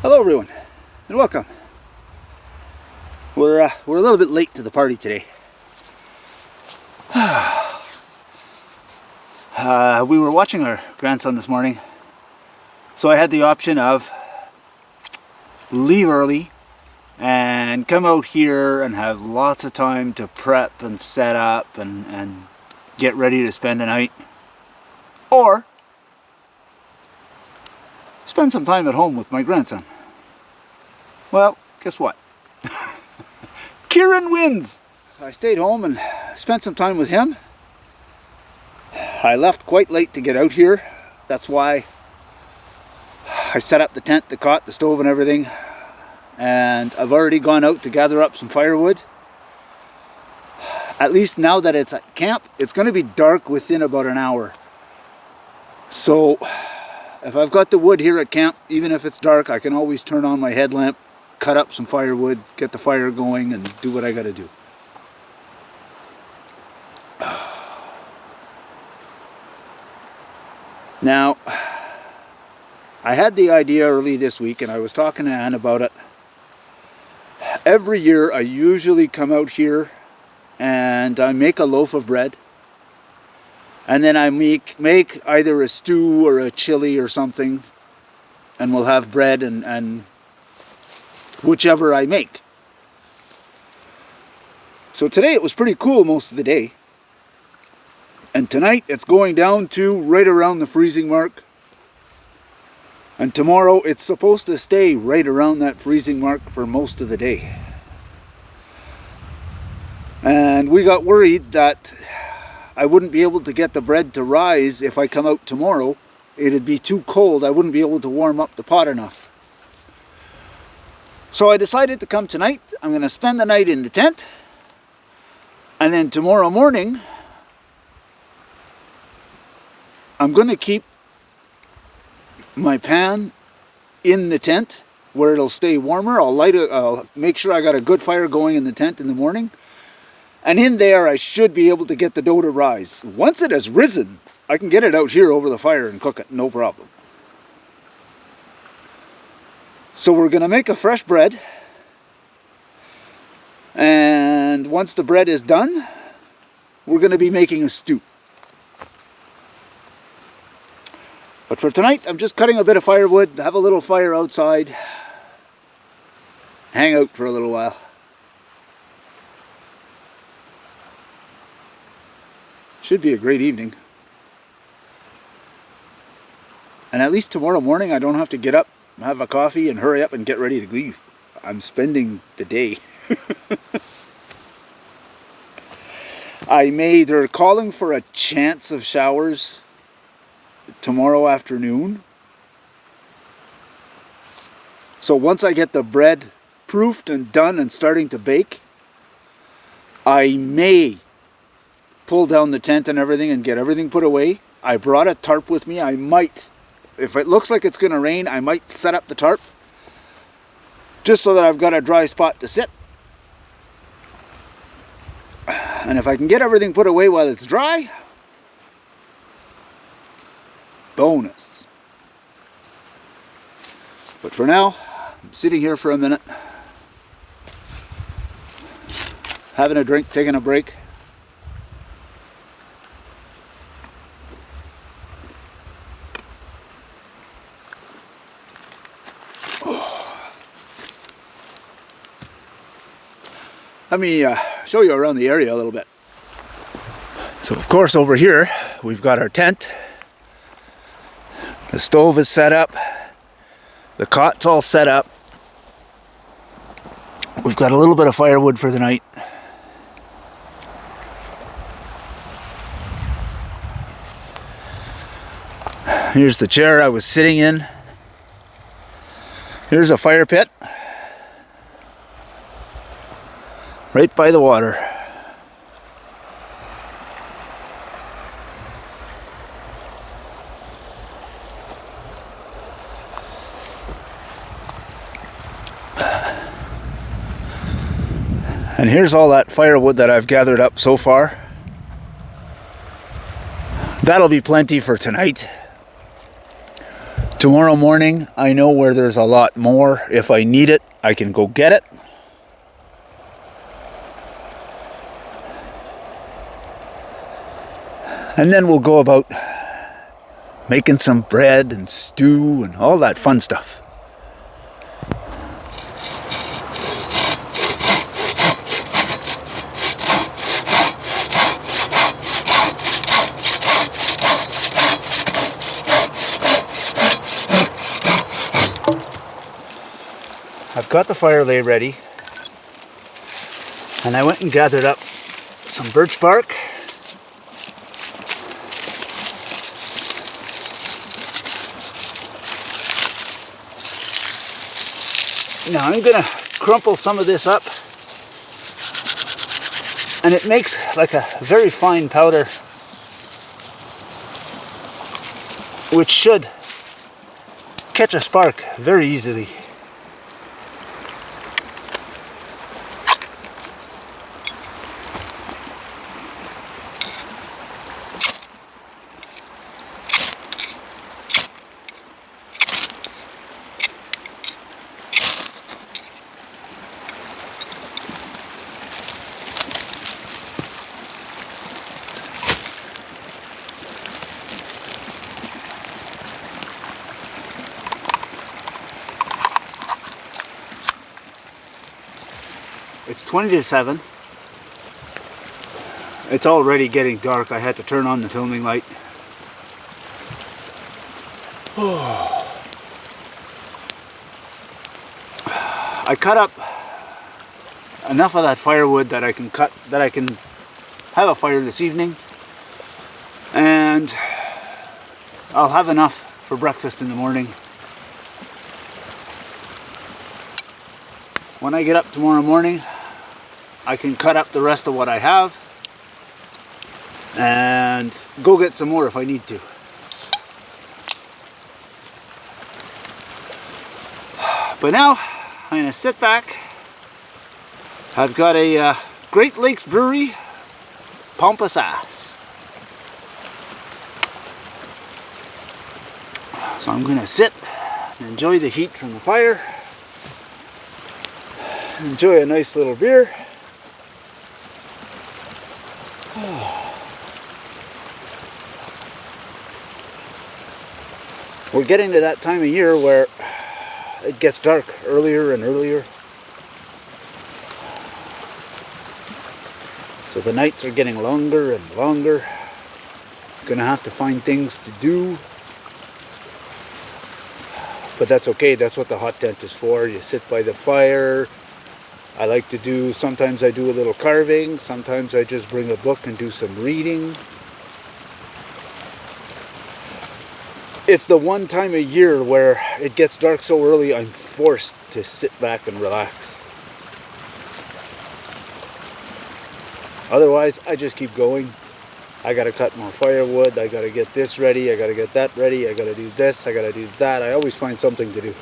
Hello everyone, and welcome. We're a little bit late to the party today. We were watching our grandson this morning, so I had the option of leave early and come out here and have lots of time to prep and set up and get ready to spend the night, or spend some time at home with my grandson. Well, guess what? Kieran wins! I stayed home and spent some time with him. I left quite late to get out here. That's why I set up the tent, the cot, the stove and everything. And I've already gone out to gather up some firewood. At least now that it's at camp, it's going to be dark within about an hour. So if I've got the wood here at camp, even if it's dark, I can always turn on my headlamp, cut up some firewood, get the fire going, and do what I got to do. Now, I had the idea early this week, and I was talking to Anne about it. Every year, I usually come out here and I make a loaf of bread. And then I make either a stew or a chili or something, and we'll have bread and whichever I make. So today it was pretty cool most of the day. And tonight it's going down to right around the freezing mark. And tomorrow it's supposed to stay right around that freezing mark for most of the day. And we got worried that I wouldn't be able to get the bread to rise if I come out tomorrow. It'd be too cold. I wouldn't be able to warm up the pot enough. So I decided to come tonight. I'm going to spend the night in the tent. And then tomorrow morning, I'm going to keep my pan in the tent where it'll stay warmer. I'll make sure I got a good fire going in the tent in the morning. And in there, I should be able to get the dough to rise. Once it has risen, I can get it out here over the fire and cook it, no problem. So we're going to make a fresh bread. And once the bread is done, we're going to be making a stew. But for tonight, I'm just cutting a bit of firewood, have a little fire outside, hang out for a little while. Should be a great evening. And at least tomorrow morning I don't have to get up, have a coffee and hurry up and get ready to leave. I'm spending the day. They're calling for a chance of showers tomorrow afternoon. So once I get the bread proofed and done and starting to bake, I may pull down the tent and everything and get everything put away. I brought a tarp with me. I might, if it looks like it's going to rain, I might set up the tarp just so that I've got a dry spot to sit. And if I can get everything put away while it's dry, bonus. But for now, I'm sitting here for a minute, having a drink, taking a break. Let me show you around the area a little bit. So of course over here we've got our tent. The stove is set up. The cot's all set up. We've got a little bit of firewood for the night. Here's the chair I was sitting in. Here's a fire pit. Right by the water. And here's all that firewood that I've gathered up so far. That'll be plenty for tonight. Tomorrow morning, I know where there's a lot more. If I need it, I can go get it. And then we'll go about making some bread and stew and all that fun stuff. I've got the fire lay ready, and I went and gathered up some birch bark. Now I'm gonna crumple some of this up, and it makes like a very fine powder, which should catch a spark very easily. It's 20 to 7. It's already getting dark. I had to turn on the filming light. I cut up enough of that firewood that I can have a fire this evening, and I'll have enough for breakfast in the morning. When I get up tomorrow morning, I can cut up the rest of what I have and go get some more if I need to. But now I'm going to sit back. I've got a Great Lakes Brewery Pampas Ass. So I'm going to sit and enjoy the heat from the fire. Enjoy a nice little beer. We're getting to that time of year where it gets dark earlier and earlier. So the nights are getting longer and longer. Gonna have to find things to do. But that's okay, that's what the hot tent is for. You sit by the fire. I like to do, sometimes I do a little carving, sometimes I just bring a book and do some reading. It's the one time a year where it gets dark so early I'm forced to sit back and relax. Otherwise, I just keep going. I gotta cut more firewood, I gotta get this ready, I gotta get that ready, I gotta do this, I gotta do that. I always find something to do.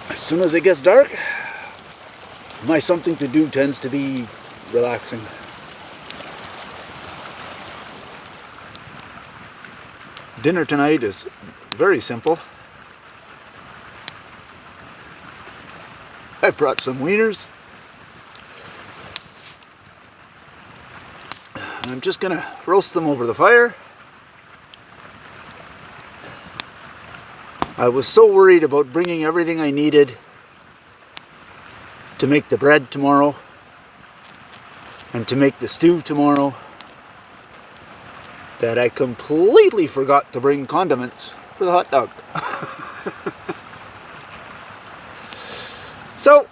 As soon as it gets dark, my something to do tends to be relaxing. Dinner tonight is very simple. I brought some wieners. And I'm just gonna roast them over the fire. I was so worried about bringing everything I needed to make the bread tomorrow and to make the stew tomorrow that I completely forgot to bring condiments for the hot dog. So,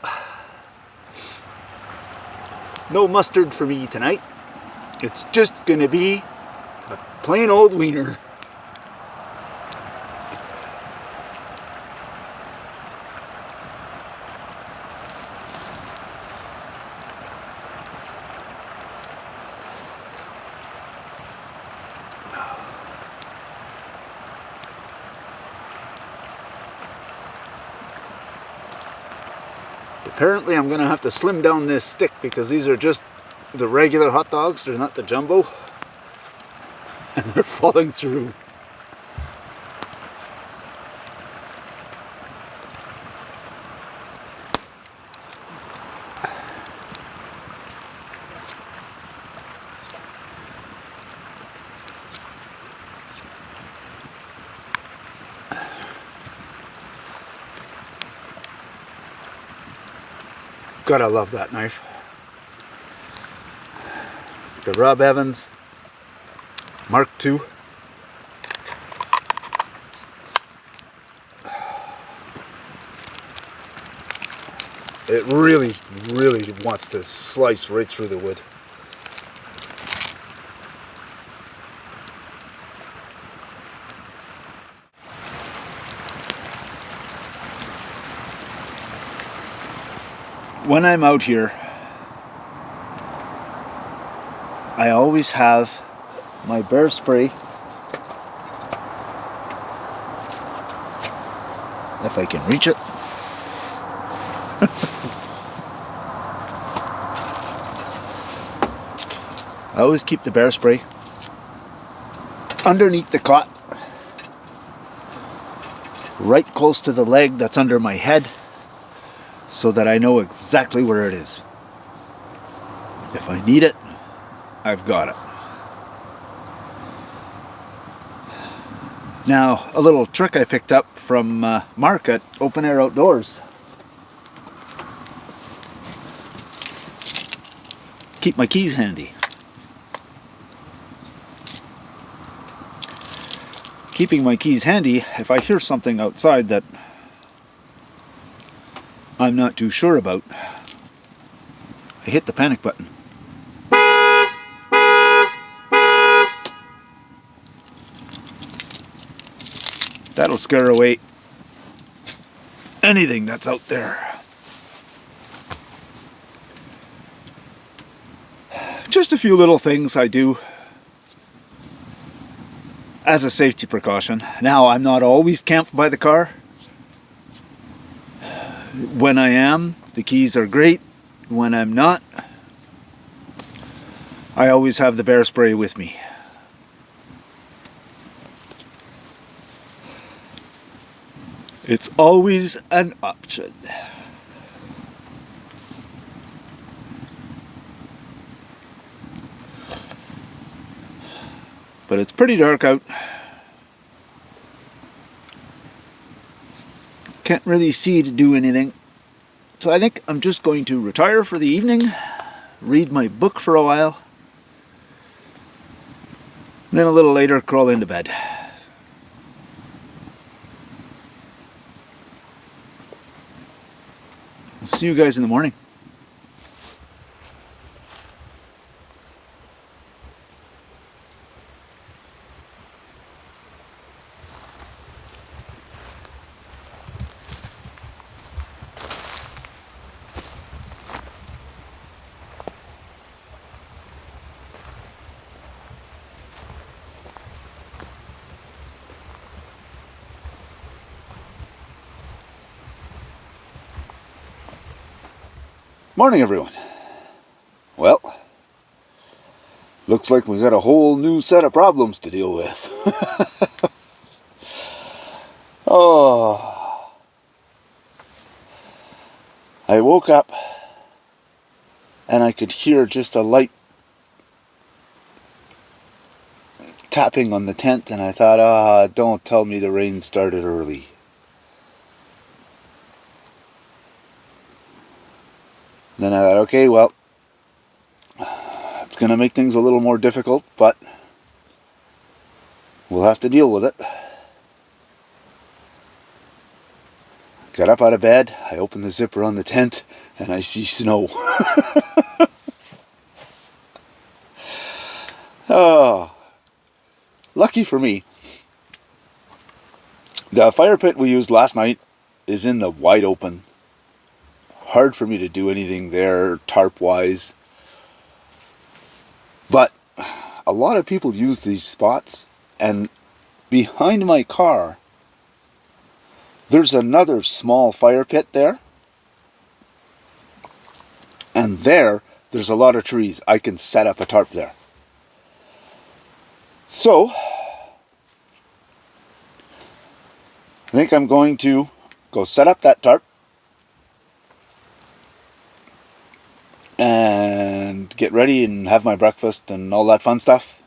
no mustard for me tonight. It's just gonna be a plain old wiener. Apparently I'm going to have to slim down this stick because these are just the regular hot dogs, they're not the jumbo. and they're falling through. Gotta love that knife. The Rob Evans Mark II. It really, really wants to slice right through the wood. When I'm out here, I always have my bear spray, if I can reach it. I always keep the bear spray underneath the cot, right close to the leg that's under my head, so that I know exactly where it is. If I need it, I've got it. Now, a little trick I picked up from Mark at Open Air Outdoors. Keep my keys handy. Keeping my keys handy, if I hear something outside that I'm not too sure about, I hit the panic button. That'll scare away anything that's out there. Just a few little things I do as a safety precaution. Now, I'm not always camped by the car. When I am, the keys are great. When I'm not, I always have the bear spray with me. It's always an option. But it's pretty dark out. Can't really see to do anything. So I think I'm just going to retire for the evening, read my book for a while, and then a little later crawl into bed. I'll see you guys in the morning. Morning, everyone. Well, looks like we got a whole new set of problems to deal with. Oh, I woke up and I could hear just a light tapping on the tent, and I thought, don't tell me the rain started early. Then I thought, okay, well, it's going to make things a little more difficult, but we'll have to deal with it. Got up out of bed, I opened the zipper on the tent, and I see snow. Oh, lucky for me. The fire pit we used last night is in the wide open. Hard for me to do anything there tarp-wise. But a lot of people use these spots, and behind my car there's another small fire pit there. And there's a lot of trees. I can set up a tarp there. So, I think I'm going to go set up that tarp and get ready and have my breakfast and all that fun stuff.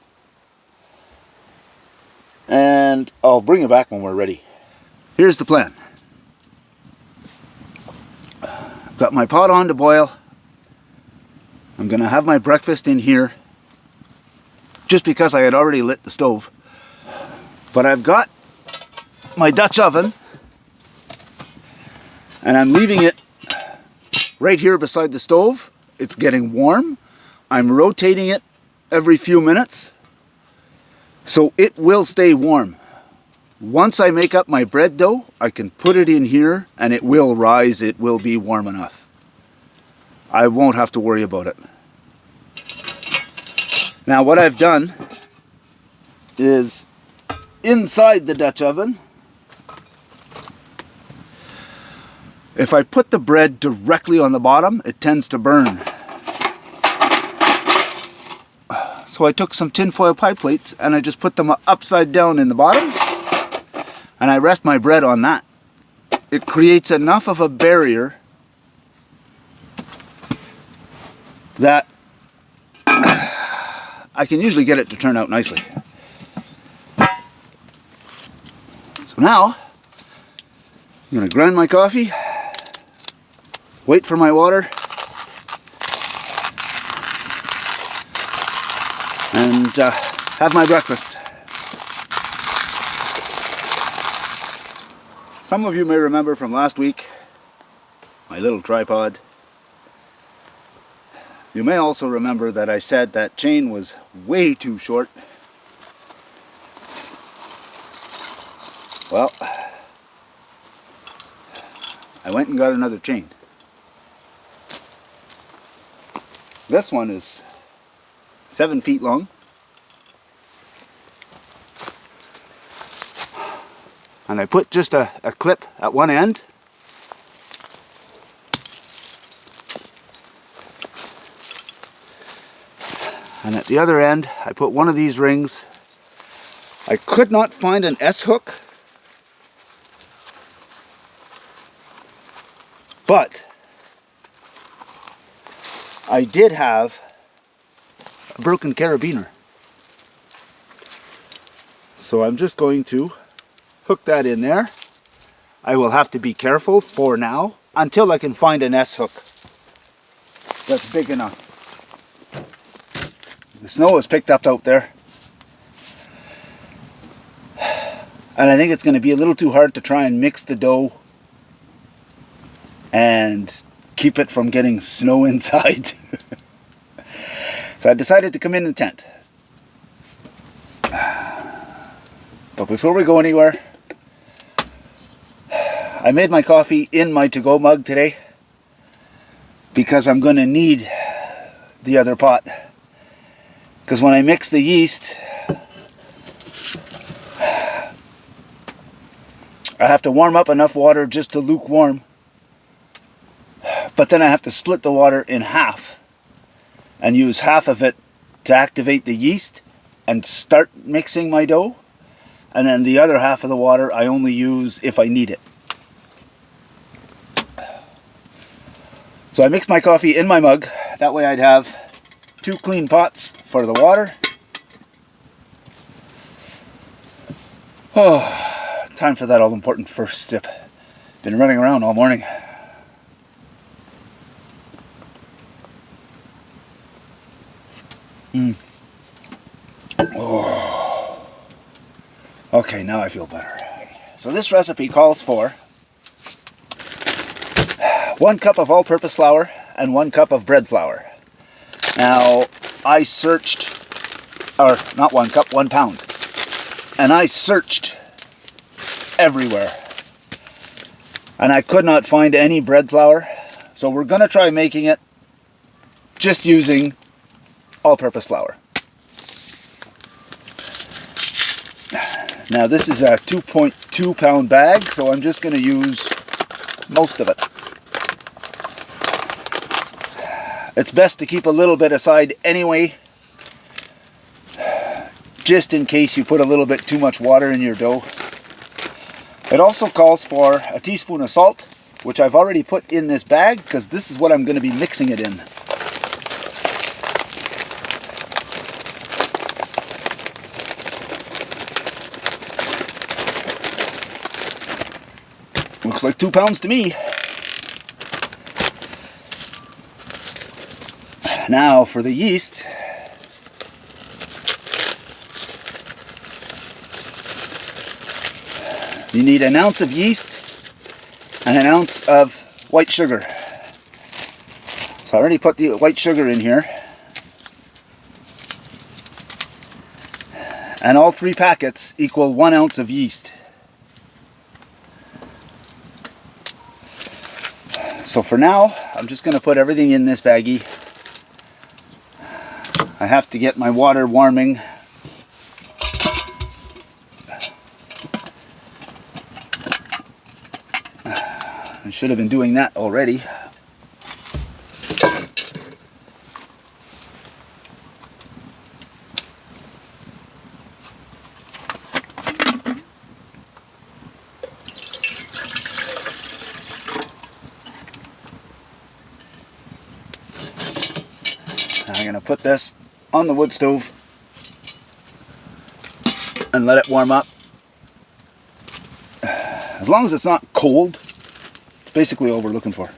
And I'll bring it back when we're ready. Here's the plan. I've got my pot on to boil. I'm going to have my breakfast in here just because I had already lit the stove. But I've got my Dutch oven and I'm leaving it right here beside the stove. It's getting warm. I'm rotating it every few minutes so it will stay warm. Once I make up my bread dough, I can put it in here and it will rise. It will be warm enough. I won't have to worry about it. Now what I've done is inside the Dutch oven, if I put the bread directly on the bottom, it tends to burn. So I took some tinfoil pie plates and I just put them upside down in the bottom and I rest my bread on that. It creates enough of a barrier that I can usually get it to turn out nicely. So now, I'm going to grind my coffee, wait for my water, and have my breakfast. Some of you may remember from last week, my little tripod. You may also remember that I said that chain was way too short. Well, I went and got another chain. This one is 7 feet long. And I put just a clip at one end. And at the other end, I put one of these rings. I could not find an S-hook, but I did have a broken carabiner. So I'm just going to hook that in there. I will have to be careful for now until I can find an S-hook that's big enough. The snow has picked up out there. And I think it's going to be a little too hard to try and mix the dough and keep it from getting snow inside. So I decided to come in the tent. But before we go anywhere, I made my coffee in my to-go mug today because I'm going to need the other pot. Because when I mix the yeast, I have to warm up enough water just to lukewarm. But then I have to split the water in half and use half of it to activate the yeast and start mixing my dough. And then the other half of the water I only use if I need it. So I mix my coffee in my mug. That way I'd have 2 clean pots for the water. Oh, time for that all-important first sip. Been running around all morning. Oh. Okay, now I feel better. So this recipe calls for 1 cup of all-purpose flour and 1 cup of bread flour. Now, I searched, or not 1 cup, 1 pound. And I searched everywhere. And I could not find any bread flour. So we're going to try making it just using all-purpose flour. Now this is a 2.2 pound bag, so I'm just going to use most of it. It's best to keep a little bit aside anyway, just in case you put a little bit too much water in your dough. It also calls for a teaspoon of salt, which I've already put in this bag because this is what I'm going to be mixing it in. Looks like 2 pounds to me. Now for the yeast. You need an ounce of yeast and an ounce of white sugar. So I already put the white sugar in here. And all 3 packets equal 1 ounce of yeast. So for now, I'm just going to put everything in this baggie. I have to get my water warming. I should have been doing that already. I'm going to put this on the wood stove and let it warm up. As long as it's not cold, it's basically all we're looking for.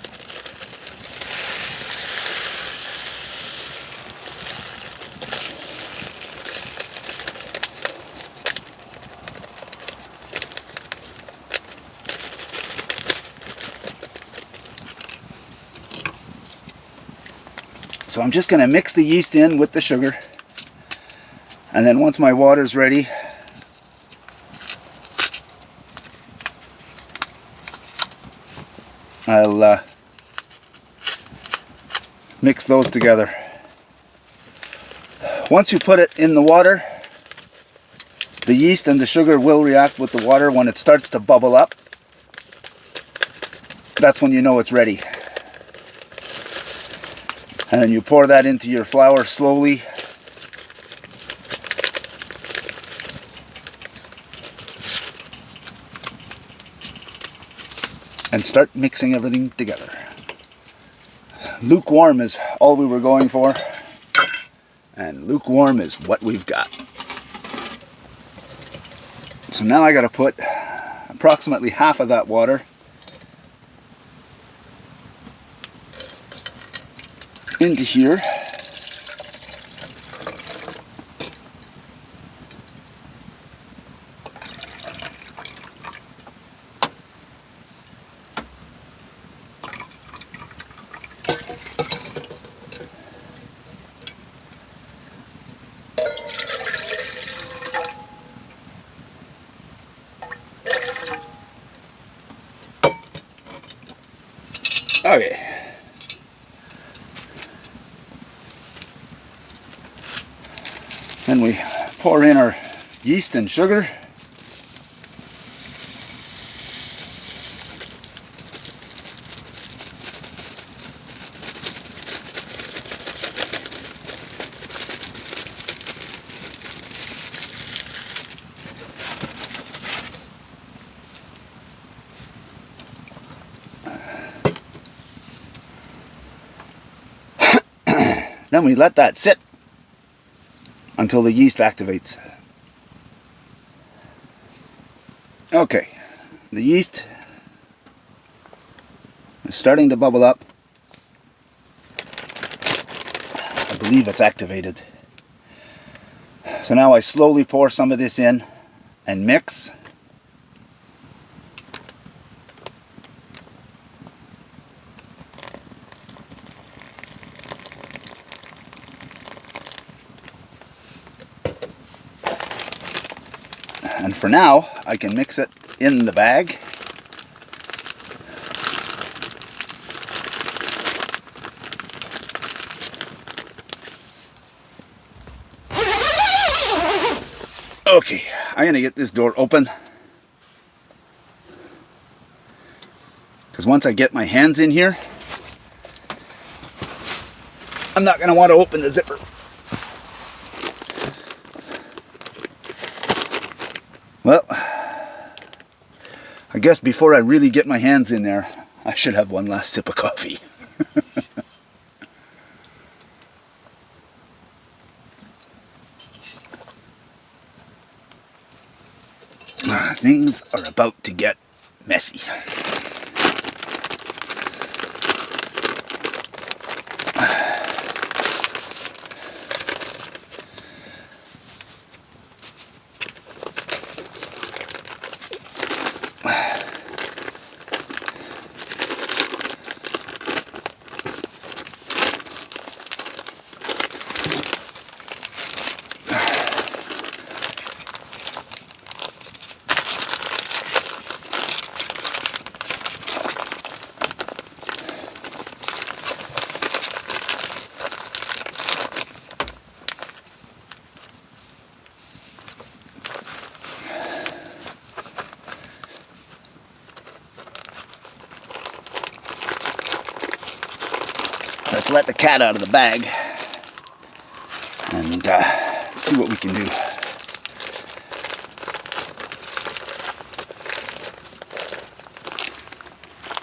So I'm just going to mix the yeast in with the sugar, and then once my water's ready, I'll mix those together. Once you put it in the water, the yeast and the sugar will react with the water. When it starts to bubble up, that's when you know it's ready. And then you pour that into your flour slowly. And start mixing everything together. Lukewarm is all we were going for. And lukewarm is what we've got. So now I got to put approximately half of that water into here. Okay. Then we pour in our yeast and sugar. Then we let that sit until the yeast activates. Okay, the yeast is starting to bubble up. I believe it's activated. So now I slowly pour some of this in and mix. And for now, I can mix it in the bag. Okay, I'm going to get this door open. Because once I get my hands in here, I'm not going to want to open the zipper. Well, I guess before I really get my hands in there, I should have one last sip of coffee. Things are about to get messy. Let's let the cat out of the bag and see what we can do.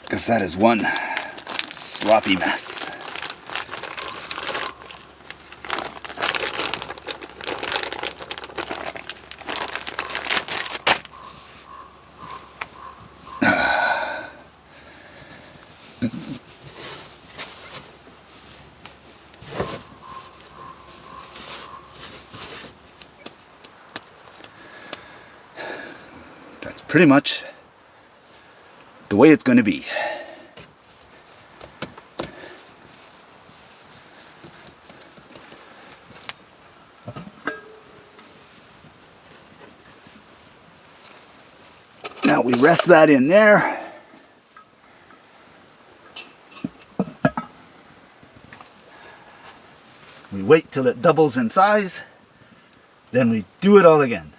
Because that is one sloppy mess. That's pretty much the way it's going to be. Now we rest that in there. We wait till it doubles in size, then we do it all again.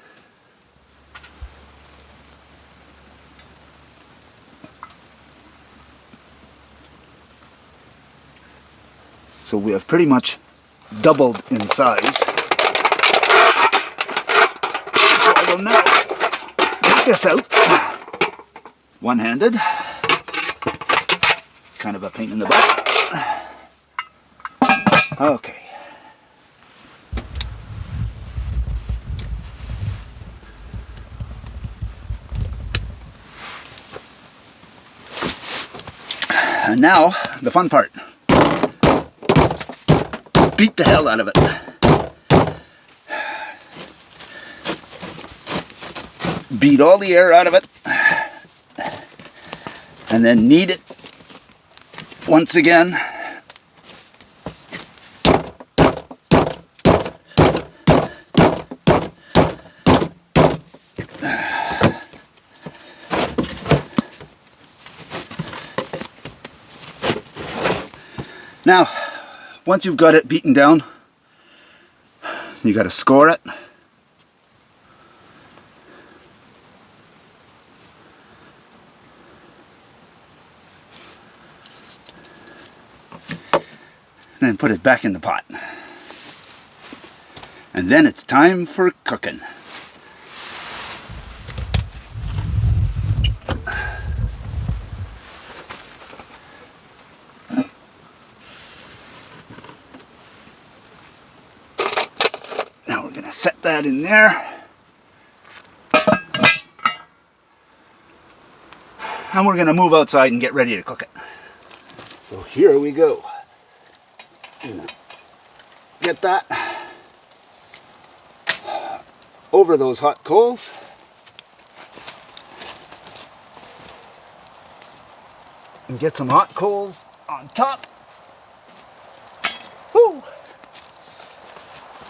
So we have pretty much doubled in size. So I will now take this out one-handed. Kind of a pain in the butt. Okay. And now, the fun part. Beat the hell out of it. Beat all the air out of it. And then knead it once again. Now, once you've got it beaten down, you got to score it. And then put it back in the pot. And then it's time for cooking. Now we're going to set that in there. And we're going to move outside and get ready to cook it. So here we go. Get that over those hot coals. And get some hot coals on top. Woo!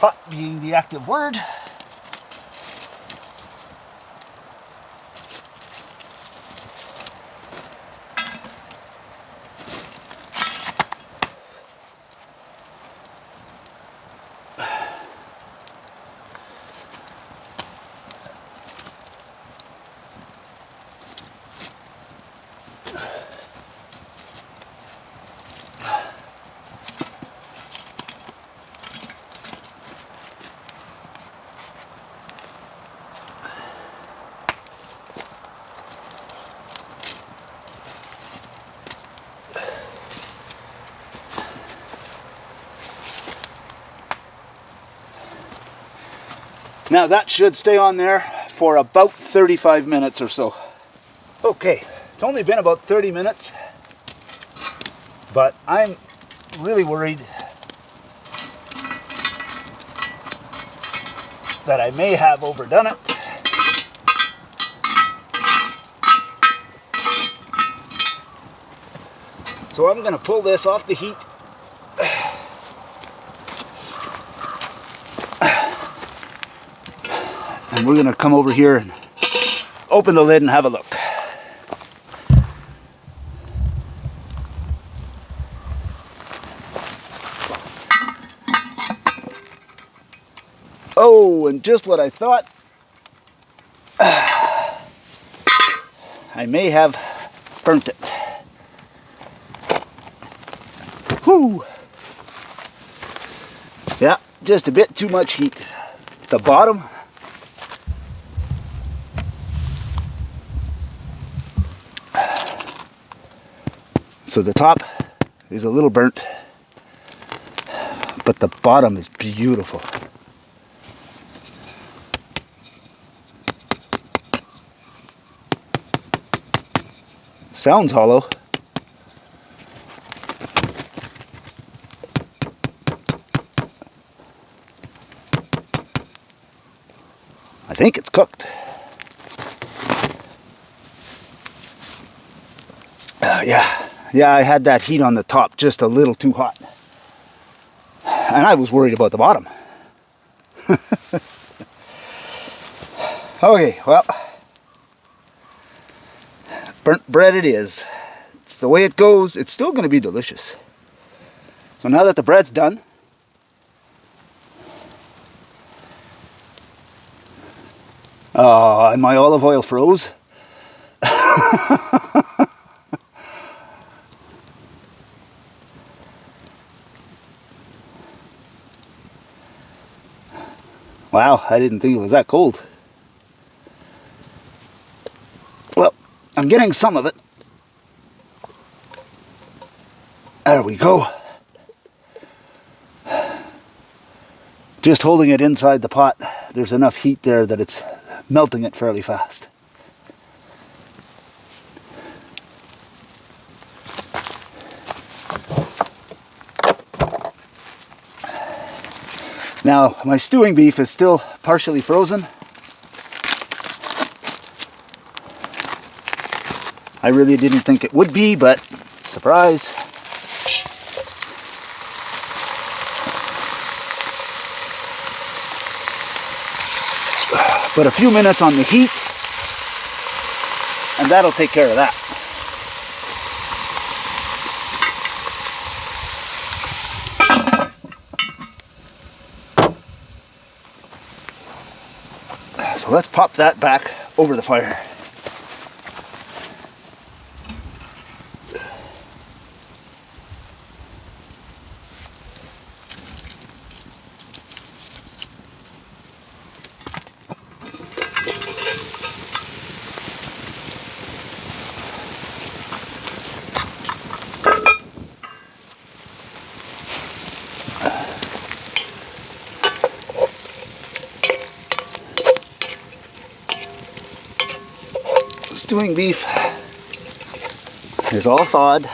Hot being the active word. Now that should stay on there for about 35 minutes or so. Okay, it's only been about 30 minutes, but I'm really worried that I may have overdone it. So I'm going to pull this off the heat. And we're going to come over here and open the lid and have a look. Oh, and just what I thought. I may have burnt it. Whew. Yeah, just a bit too much heat. The bottom. So the top is a little burnt, but the bottom is beautiful. Sounds hollow. I think it's cooked. Yeah, I had that heat on the top just a little too hot. And I was worried about the bottom. Okay, well, burnt bread it is. It's the way it goes. It's still going to be delicious. So now that the bread's done, and my olive oil froze. Wow, I didn't think it was that cold. Well, I'm getting some of it. There we go. Just holding it inside the pot, there's enough heat there that it's melting it fairly fast. Now, my stewing beef is still partially frozen. I really didn't think it would be, but surprise. But a few minutes on the heat, and that'll take care of that. So let's pop that back over the fire. Stewing beef is all thawed.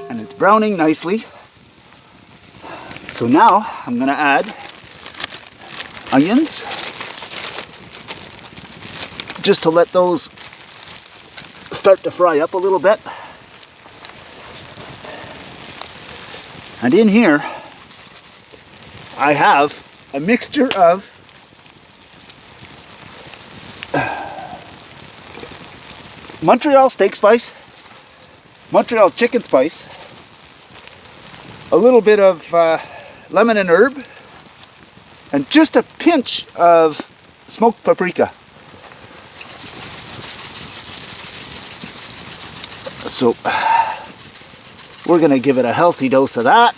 And it's browning nicely. So now I'm going to add onions, just to let those start to fry up a little bit. And in here I have a mixture of Montreal steak spice, Montreal chicken spice, a little bit of lemon and herb, and just a pinch of smoked paprika. So we're going to give it a healthy dose of that.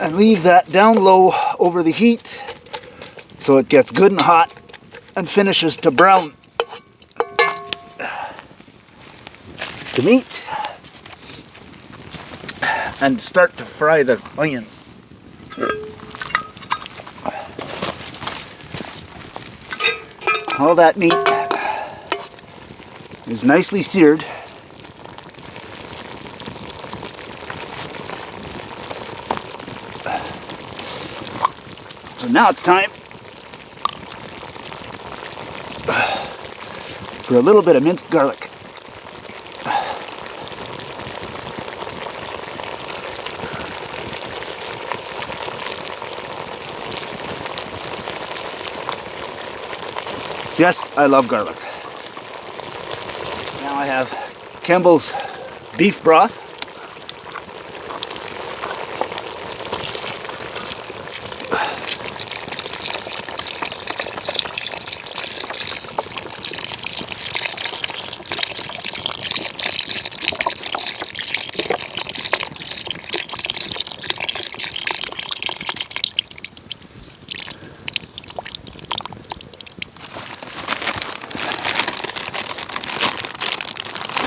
and leave that down low over the heat so it gets good and hot and finishes to brown the meat, and start to fry the onions. All that meat is nicely seared. So now it's time for a little bit of minced garlic. Yes, I love garlic. Now I have Campbell's beef broth.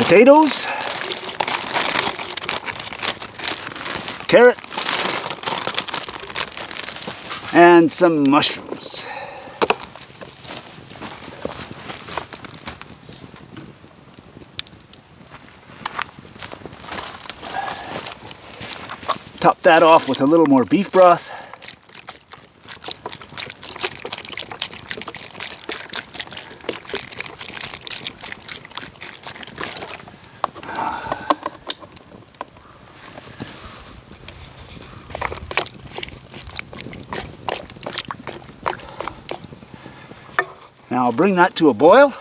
Potatoes, carrots, and some mushrooms. Top that off with a little more beef broth. Now I'll bring that to a boil,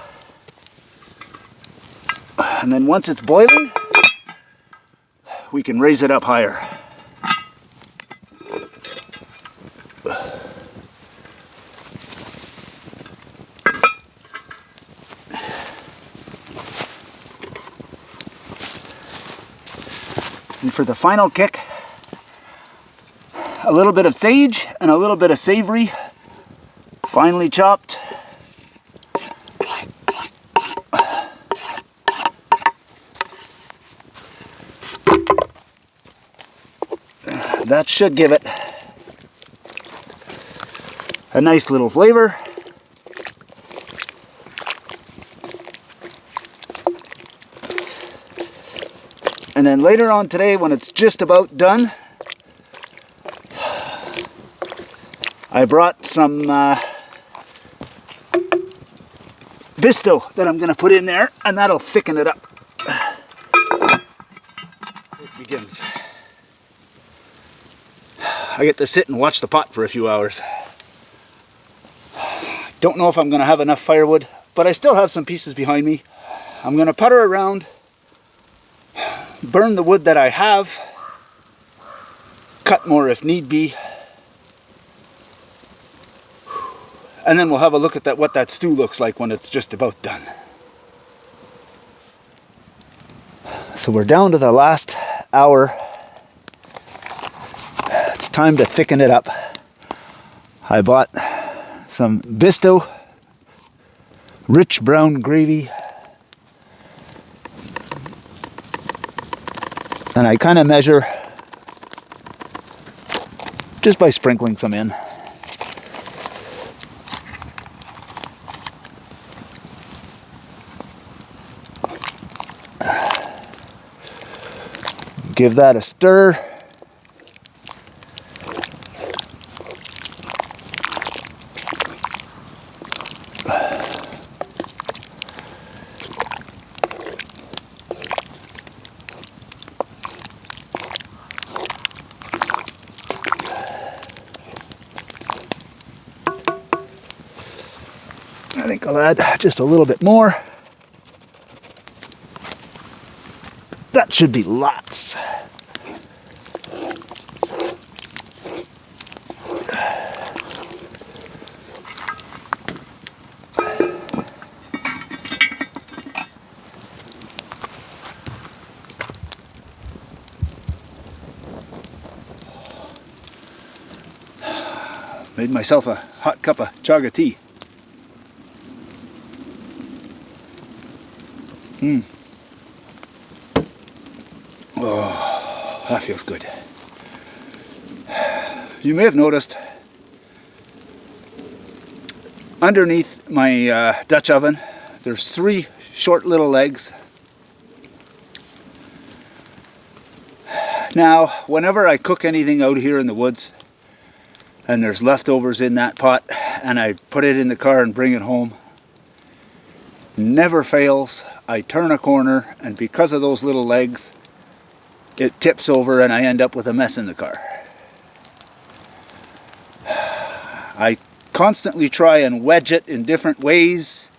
and then once it's boiling, we can raise it up higher. And for the final kick, a little bit of sage and a little bit of savory, finely chopped. That should give it a nice little flavor. And then later on today, when it's just about done, I brought some Bisto that I'm going to put in there, and that'll thicken it up. It begins. I get to sit and watch the pot for a few hours. Don't know if I'm going to have enough firewood, but I still have some pieces behind me. I'm going to putter around, burn the wood that I have, cut more if need be, and then we'll have a look at what that stew looks like when it's just about done. So we're down to the last hour. It's time to thicken it up. I bought some Bisto, rich brown gravy, and I kind of measure just by sprinkling some in. Give that a stir. I think I'll add just a little bit more. That should be lots. Made myself a hot cup of chaga tea. Oh, that feels good. You may have noticed underneath my Dutch oven there's 3 short little legs. Now, whenever I cook anything out here in the woods and there's leftovers in that pot and I put it in the car and bring it home, never fails, I turn a corner and because of those little legs it tips over and I end up with a mess in the car. I constantly try and wedge it in different ways.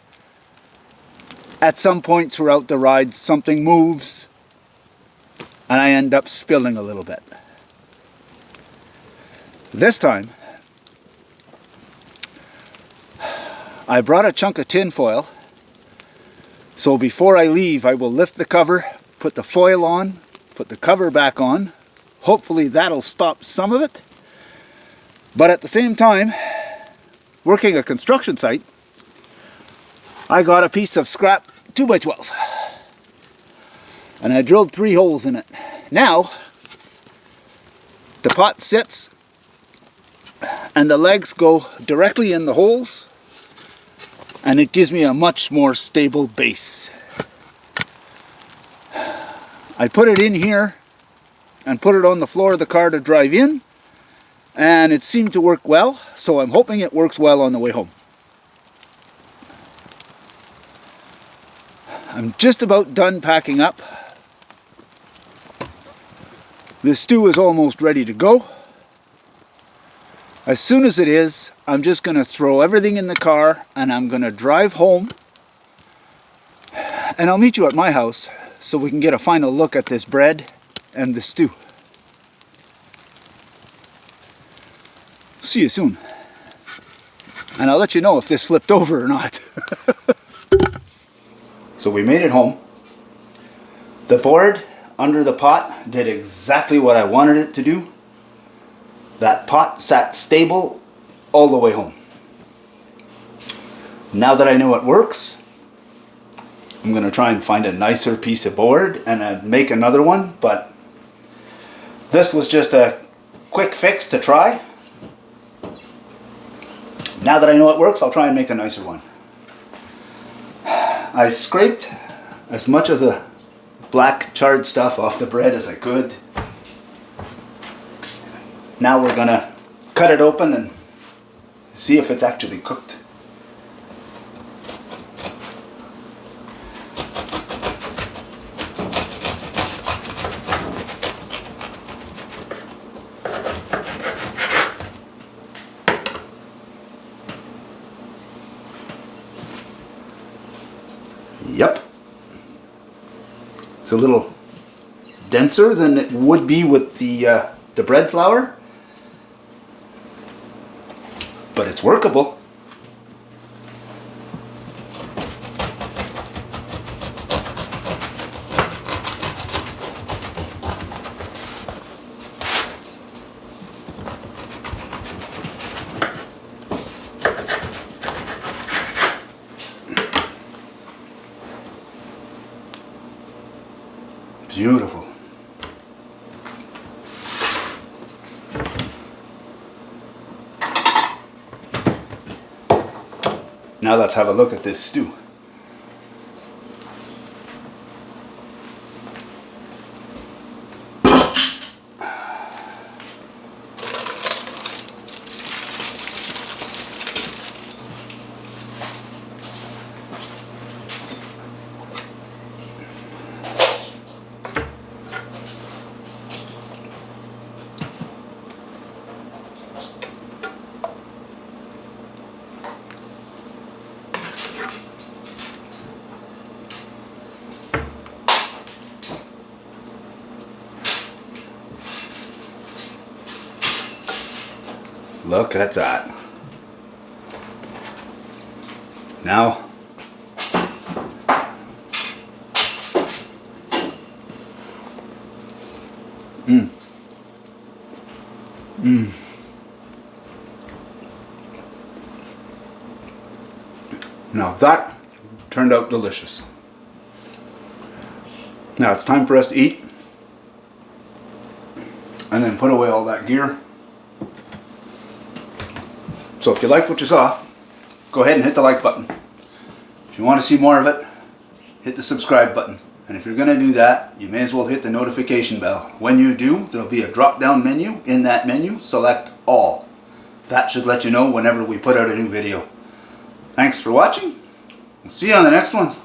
At some point throughout the ride something moves and I end up spilling a little bit. This time I brought a chunk of tin foil, so before I leave I will lift the cover, put the foil on, put the cover back on. Hopefully that'll stop some of it. But at the same time, working a construction site, I got a piece of scrap 2x12 and I drilled 3 holes in it. Now the pot sits and the legs go directly in the holes and it gives me a much more stable base. I put it in here and put it on the floor of the car to drive in, and it seemed to work well, so I'm hoping it works well on the way home. I'm just about done packing up. The stew is almost ready to go. As soon as it is, I'm just going to throw everything in the car and I'm going to drive home. And I'll meet you at my house so we can get a final look at this bread and the stew. See you soon. And I'll let you know if this flipped over or not. So we made it home. The board under the pot did exactly what I wanted it to do. That pot sat stable all the way home. Now that I know it works, I'm going to try and find a nicer piece of board and make another one, but this was just a quick fix to try. Now that I know it works, I'll try and make a nicer one. I scraped as much of the black charred stuff off the bread as I could. Now we're gonna cut it open and see if it's actually cooked. Yep. It's a little denser than it would be with the bread flour, but it's workable. Beautiful. Now let's have a look at this stew. Look at that. Now, that turned out delicious. Now it's time for us to eat and then put away all that gear. So if you liked what you saw, go ahead and hit the like button. If you want to see more of it, hit the subscribe button. And if you're going to do that, you may as well hit the notification bell. When you do, there'll be a drop down menu. In that menu, select all. That should let you know whenever we put out a new video. Thanks for watching. We'll see you on the next one.